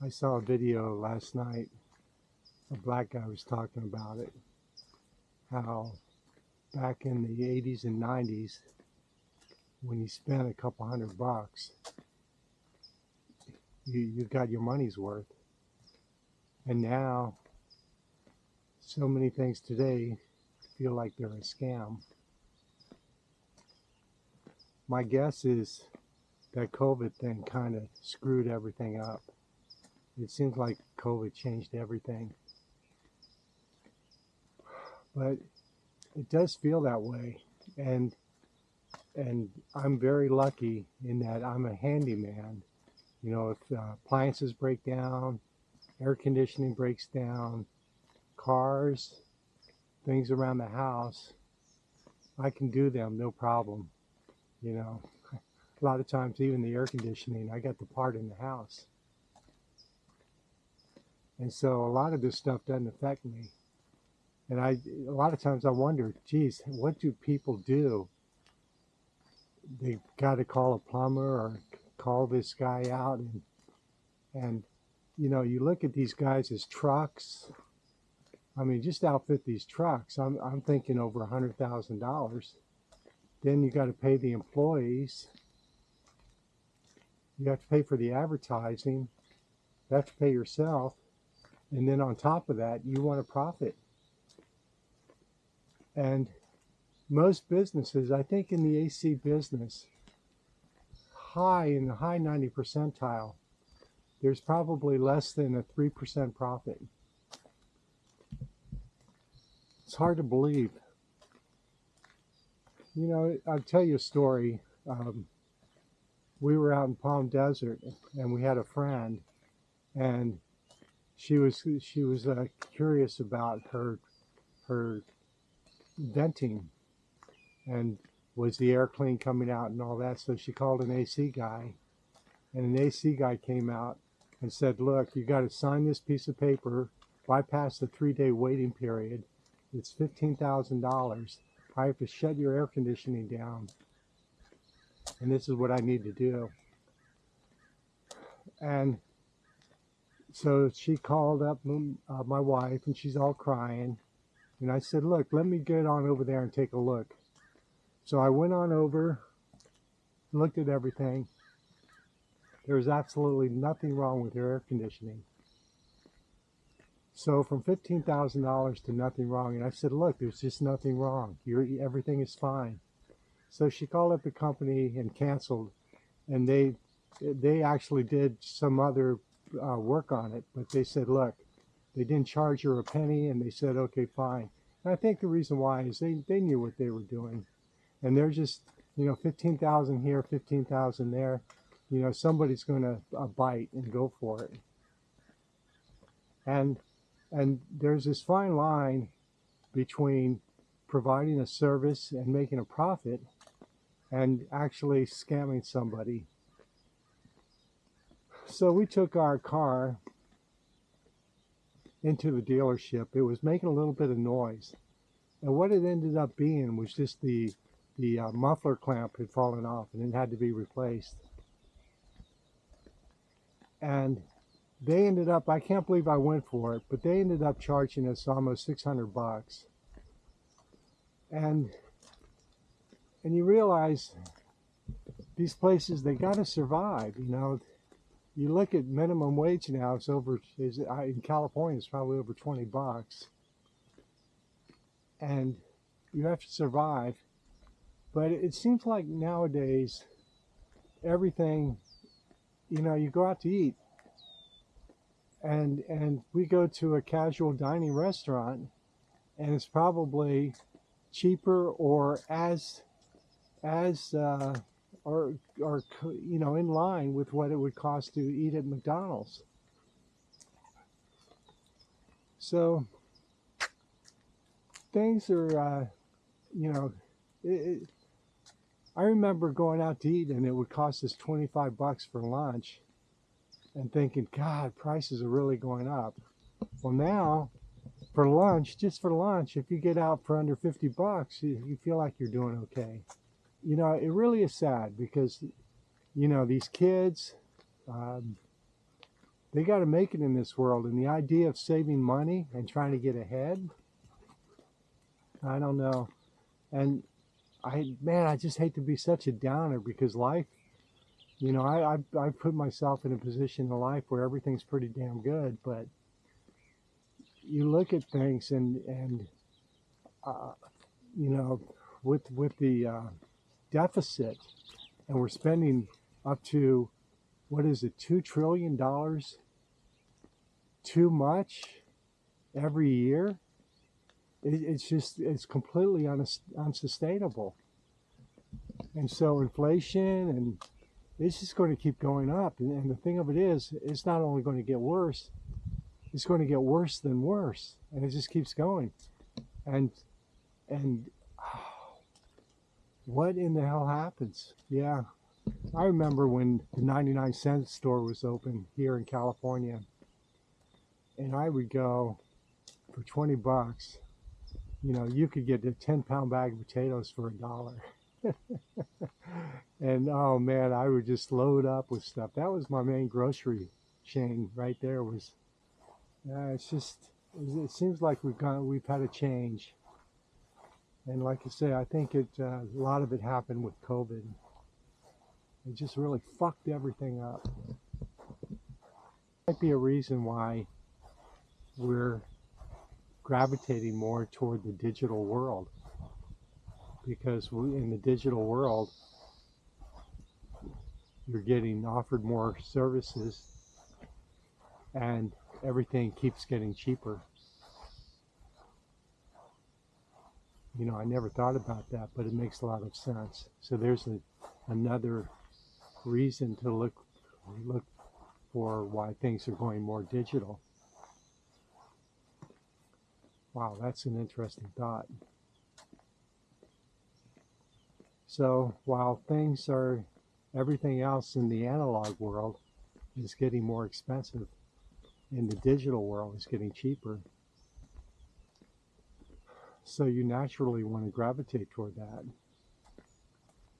I saw a video last night. A black guy was talking about it. How back in the 80s and 90s, when you spent a couple $100, you got your money's worth. And now, so many things today feel like they're a scam. My guess is that COVID thing kind of screwed everything up. It seems like COVID changed everything. But it does feel that way. And I'm very lucky in that I'm a handyman. You know, if appliances break down, air conditioning breaks down, cars, things around the house, I can do them no problem. You know, a lot of times even the air conditioning, I got the part in the house. And so a lot of this stuff doesn't affect me. And a lot of times I wonder, geez, what do people do? They got to call a plumber or call this guy out, and you know, you look at these guys as trucks. I mean, just outfit these trucks. I'm thinking over $100,000. Then you got to pay the employees. You have to pay for the advertising. You have to pay yourself, and then on top of that, you want a profit. And most businesses, I think in the AC business, in the high 90 percentile, there's probably less than a 3% profit. It's hard to believe. You know, I'll tell you a story. We were out in Palm Desert, and we had a friend, and she was curious about her venting, and was the air clean coming out and all that. So she called an AC guy, and an AC guy came out and said, look, you got to sign this piece of paper, bypass the 3-day waiting period. It's $15,000. I have to shut your air conditioning down, and this is what I need to do. And so she called up my wife, and she's all crying. And I said, look, let me get on over there and take a look. So I went on over, looked at everything. There was absolutely nothing wrong with her air conditioning. So from $15,000 to nothing wrong. And I said, look, there's just nothing wrong. Everything is fine. So she called up the company and canceled. And they actually did some other work on it. But they said, look, they didn't charge her a penny, and they said, okay, fine. And I think the reason why is they knew what they were doing. And they're just, you know, 15,000 here, 15,000 there. You know, somebody's going to bite and go for it. And there's this fine line between providing a service and making a profit and actually scamming somebody. So we took our car into the dealership. It was making a little bit of noise, and what it ended up being was just the muffler clamp had fallen off, and it had to be replaced. And they ended up, I can't believe I went for it, but they ended up charging us almost $600. And you realize these places, they got to survive. You know, you look at minimum wage now, in California, it's probably over $20. And you have to survive. But it seems like nowadays, everything, you know, you go out to eat, and we go to a casual dining restaurant, and it's probably cheaper or or you know, in line with what it would cost to eat at McDonald's. So things are, you know, I remember going out to eat, and it would cost us $25 for lunch, and thinking, God, prices are really going up. Well, now for lunch, just for lunch, if you get out for under $50, you feel like you're doing okay. You know, it really is sad because, you know, these kids, they got to make it in this world. And the idea of saving money and trying to get ahead, I don't know. And I just hate to be such a downer because life, you know, I put myself in a position in life where everything's pretty damn good, but you look at things and you know, with the deficit, and we're spending up to, what is it, $2 trillion too much every year. It's completely unsustainable. And so inflation, and it's just going to keep going up. And the thing of it is, it's not only going to get worse, it's going to get worse than worse. And it just keeps going. And what in the hell happens? Yeah. I remember when the 99-cent store was open here in California, and I would go for 20 bucks. You know, you could get a 10-pound bag of potatoes for $1. And oh man, I would just load up with stuff. That was my main grocery chain right there. Was it seems like we've had a change. And like I say, I think a lot of it happened with COVID. It just really fucked everything up. Might be a reason why we're gravitating more toward the digital world, because in the digital world, you're getting offered more services and everything keeps getting cheaper. You know, I never thought about that, but it makes a lot of sense. So there's another reason to look for why things are going more digital. Wow, that's an interesting thought. So while everything else in the analog world is getting more expensive, in the digital world is getting cheaper. So you naturally want to gravitate toward that.